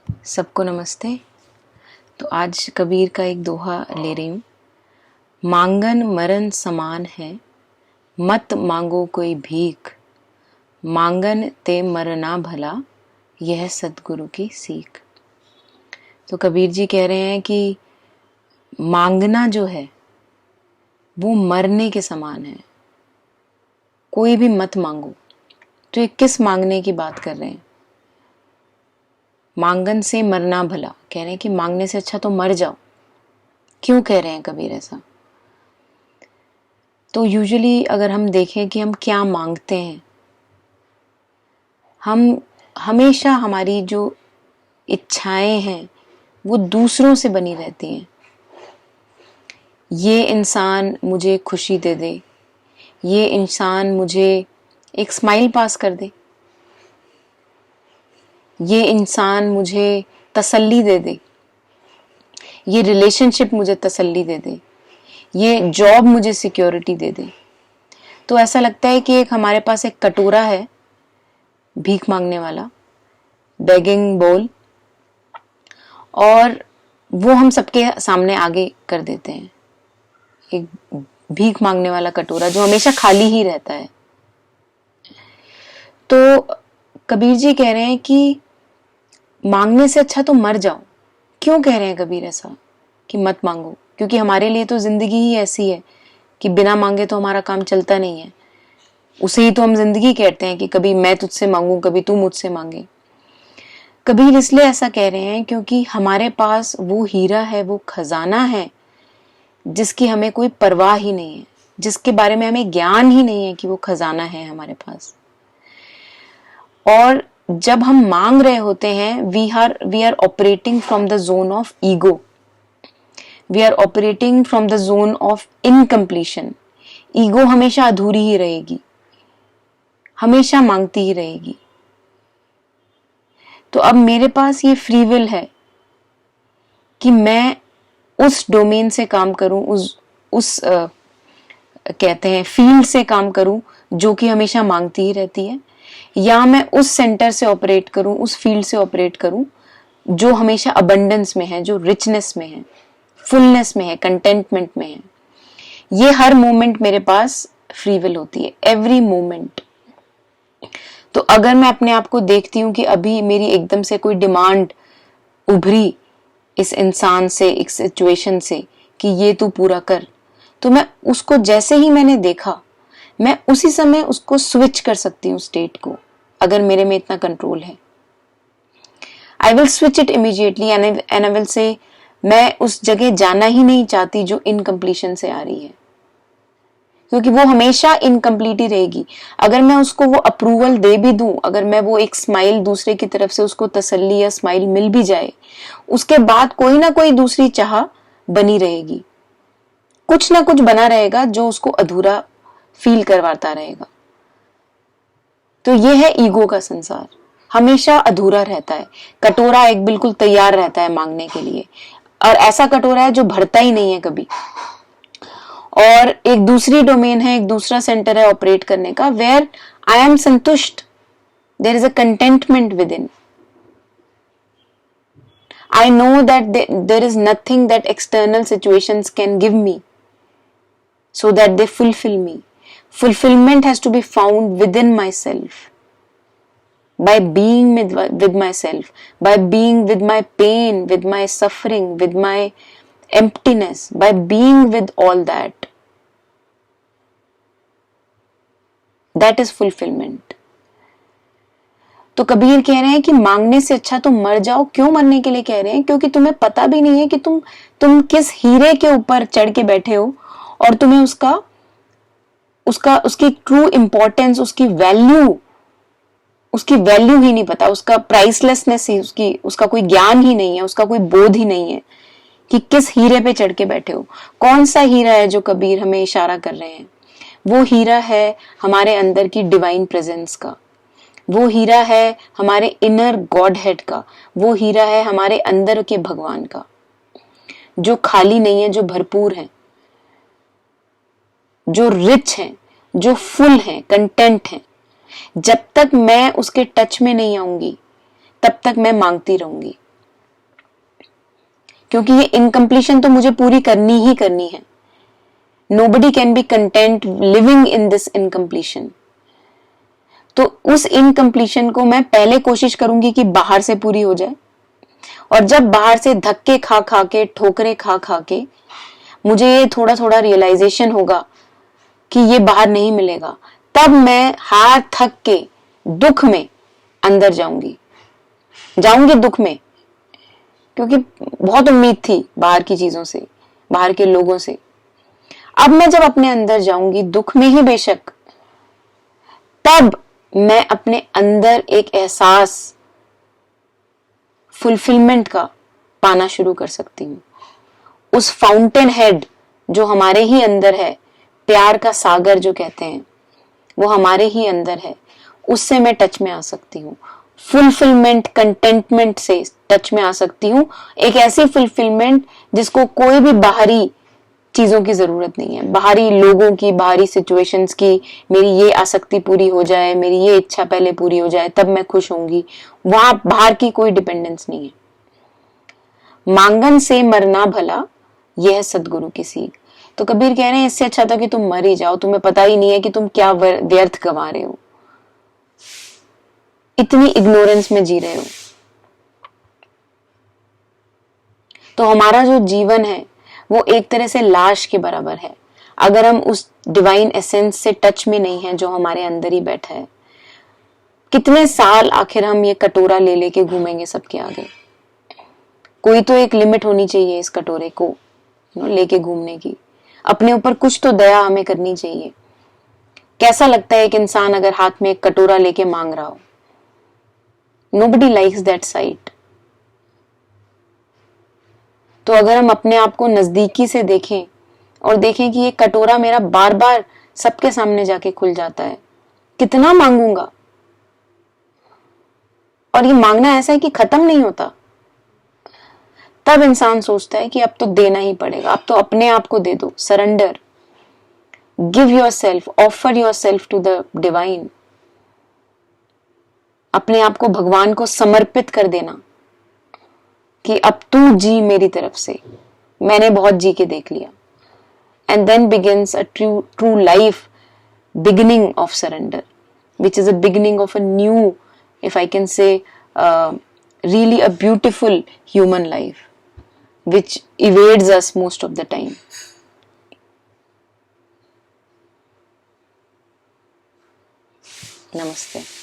सबको नमस्ते। तो आज कबीर का एक दोहा ले रही हूँ। मांगन मरण समान है, मत मांगो कोई भीख, मांगन ते मरना भला, यह सतगुरु की सीख। तो कबीर जी कह रहे हैं कि मांगना जो है वो मरने के समान है, कोई भी मत मांगो। तो ये किस मांगने की बात कर रहे हैं? मांगन से मरना भला, कह रहे हैं कि मांगने से अच्छा तो मर जाओ। क्यों कह रहे हैं कबीर ऐसा? तो यूजुअली अगर हम देखें कि हम क्या मांगते हैं, हम हमेशा हमारी जो इच्छाएं हैं वो दूसरों से बनी रहती हैं। ये इंसान मुझे खुशी दे दे, ये इंसान मुझे एक स्माइल पास कर दे, ये इंसान मुझे तसल्ली दे दे, ये रिलेशनशिप मुझे तसल्ली दे दे, ये जॉब मुझे सिक्योरिटी दे दे। तो ऐसा लगता है कि एक हमारे पास एक कटोरा है, भीख मांगने वाला, बेगिंग बोल, और वो हम सबके सामने आगे कर देते हैं। एक भीख मांगने वाला कटोरा जो हमेशा खाली ही रहता है। तो कबीर जी कह रहे हैं कि मांगने से अच्छा तो मर जाओ। क्यों कह रहे हैं कबीर ऐसा कि मत मांगो? क्योंकि हमारे लिए तो जिंदगी ही ऐसी है कि बिना मांगे तो हमारा काम चलता नहीं है। उसे ही तो हम जिंदगी कहते हैं कि कभी मैं तुझसे मांगू, कभी तू मुझसे मांगे। कबीर इसलिए ऐसा कह रहे हैं क्योंकि हमारे पास वो हीरा है, वो खजाना है जिसकी हमें कोई परवाह ही नहीं है, जिसके बारे में हमें ज्ञान ही नहीं है कि वो खजाना है हमारे पास। और जब हम मांग रहे होते हैं, we are operating from the zone of ego, we are operating from the zone of incompletion. Ego हमेशा अधूरी ही रहेगी, हमेशा मांगती ही रहेगी। तो अब मेरे पास ये फ्री विल है कि मैं उस डोमेन से काम करूं, उस कहते हैं फील्ड से काम करूं जो कि हमेशा मांगती ही रहती है, या मैं उस सेंटर से ऑपरेट करूं, उस फील्ड से ऑपरेट करूं जो हमेशा अबंडेंस में है, जो रिचनेस में है, फुलनेस में है, कंटेंटमेंट में है। ये हर मोमेंट मेरे पास फ्री विल होती है, एवरी मोमेंट। तो अगर मैं अपने आप को देखती हूँ कि अभी मेरी एकदम से कोई डिमांड उभरी इस इंसान से, एक सिचुएशन से कि ये तू पूरा कर, तो मैं उसको जैसे ही मैंने देखा, मैं उसी समय उसको स्विच कर सकती हूँ स्टेट को। अगर मेरे में इतना कंट्रोल है, I will switch it immediately and I will say मैं उस जगह जाना ही नहीं चाहती जो इनकम्प्लीशन से आ रही है, क्योंकि वो हमेशा इनकम्प्लीट ही रहेगी। अगर मैं उसको वो अप्रूवल दे भी दूं, अगर मैं वो एक स्माइल दूसरे की तरफ से उसको तसल्ली या स्माइल मिल भी जाए, उसके बाद कोई ना कोई दूसरी चाह बनी रहेगी, कुछ ना कुछ बना रहेगा जो उसको अधूरा फील करवाता रहेगा। तो ये है ईगो का संसार, हमेशा अधूरा रहता है। कटोरा एक बिल्कुल तैयार रहता है मांगने के लिए, और ऐसा कटोरा है जो भरता ही नहीं है कभी। और एक दूसरी डोमेन है, एक दूसरा सेंटर है ऑपरेट करने का, वेयर आई एम संतुष्ट, there is a contentment within. I know that there is nothing that external situations can give me so that they fulfill me. Fulfillment has to be found within myself, by being with myself, by being with my pain, with my suffering, with my emptiness, by being with all that. That is fulfillment. तो कबीर कह रहे हैं कि मांगने से अच्छा तो मर जाओ। क्यों मरने के लिए कह रहे हैं? क्योंकि तुम्हें पता भी नहीं है कि तुम किस हीरे के ऊपर चढ़ के बैठे हो, और तुम्हें उसकी ट्रू इंपॉर्टेंस, उसकी वैल्यू ही नहीं पता, उसका प्राइसलेसनेस ही, उसका कोई ज्ञान ही नहीं है, उसका कोई बोध ही नहीं है कि किस हीरे पे चढ़ के बैठे हो। कौन सा हीरा है जो कबीर हमें इशारा कर रहे हैं? वो हीरा है हमारे अंदर की डिवाइन प्रेजेंस का, वो हीरा है हमारे इनर गॉड हेड का, वो हीरा है हमारे अंदर के भगवान का, जो खाली नहीं है, जो भरपूर है, जो रिच है, जो फुल है, कंटेंट है। जब तक मैं उसके टच में नहीं आऊंगी तब तक मैं मांगती रहूंगी। क्योंकि ये इनकम्प्लीशन तो मुझे पूरी करनी ही करनी है. Nobody can be content living in this incompletion. तो उस इनकम्प्लीशन को मैं पहले कोशिश करूंगी कि बाहर से पूरी हो जाए, और जब बाहर से धक्के खा खा के, ठोकरे खा खा के मुझे ये थोड़ा थोड़ा रियलाइजेशन होगा कि ये बाहर नहीं मिलेगा, तब मैं हार थक के दुख में अंदर जाऊंगी दुख में, क्योंकि बहुत उम्मीद थी बाहर की चीजों से, बाहर के लोगों से. अब मैं जब अपने अंदर जाऊंगी दुख में ही बेशक, तब मैं अपने अंदर एक एहसास फुलफिलमेंट का पाना शुरू कर सकती हूँ. उस फाउंटेन हेड जो हमारे ही अंदर है, प्यार का सागर जो कहते हैं, वो हमारे ही अंदर है, उससे मैं टच में आ सकती हूँ. फुलफिलमेंट, कंटेंटमेंट से टच में आ सकती हूँ. एक ऐसी फुलफिलमेंट जिसको कोई भी बाहरी चीजों की जरूरत नहीं है, बाहरी लोगों की, बाहरी सिचुएशंस की. मेरी ये आसक्ति पूरी हो जाए, मेरी ये इच्छा पहले पूरी हो जाए, तब मैं खुश होंगी. वहां बाहर की कोई डिपेंडेंस नहीं है. मांगन से मरना भला, यह सदगुरु की सीख. तो कबीर कह रहे हैं इससे अच्छा था कि तुम मर ही जाओ, तुम्हें पता ही नहीं है कि तुम क्या व्यर्थ गंवा रहे हो, इतनी इग्नोरेंस में जी रहे हो. तो हमारा जो जीवन है वो एक तरह से लाश के बराबर है अगर हम उस डिवाइन एसेंस से टच में नहीं है जो हमारे अंदर ही बैठा है. कितने साल आखिर हम ये कटोरा ले लेके घूमेंगे सबके आगे. कोई तो एक लिमिट होनी चाहिए इस कटोरे को लेके घूमने की. अपने ऊपर कुछ तो दया हमें करनी चाहिए. कैसा लगता है एक इंसान अगर हाथ में एक कटोरा लेके मांग रहा हो? Nobody likes that site. तो अगर हम अपने आप को नजदीकी से देखें और देखें कि ये कटोरा मेरा बार बार सबके सामने जाके खुल जाता है, कितना मांगूंगा, और ये मांगना ऐसा है कि खत्म नहीं होता, तब इंसान सोचता है कि अब तो देना ही पड़ेगा. अब तो अपने आप को दे दो. Surrender, give yourself, offer yourself to the divine. अपने आप को भगवान को समर्पित कर देना कि अब तू जी मेरी तरफ से, मैंने बहुत जी के देख लिया. And then begins a true life beginning of surrender, which is a beginning of a new, if I can say, really a beautiful human life, which evades us most of the time. Namaste.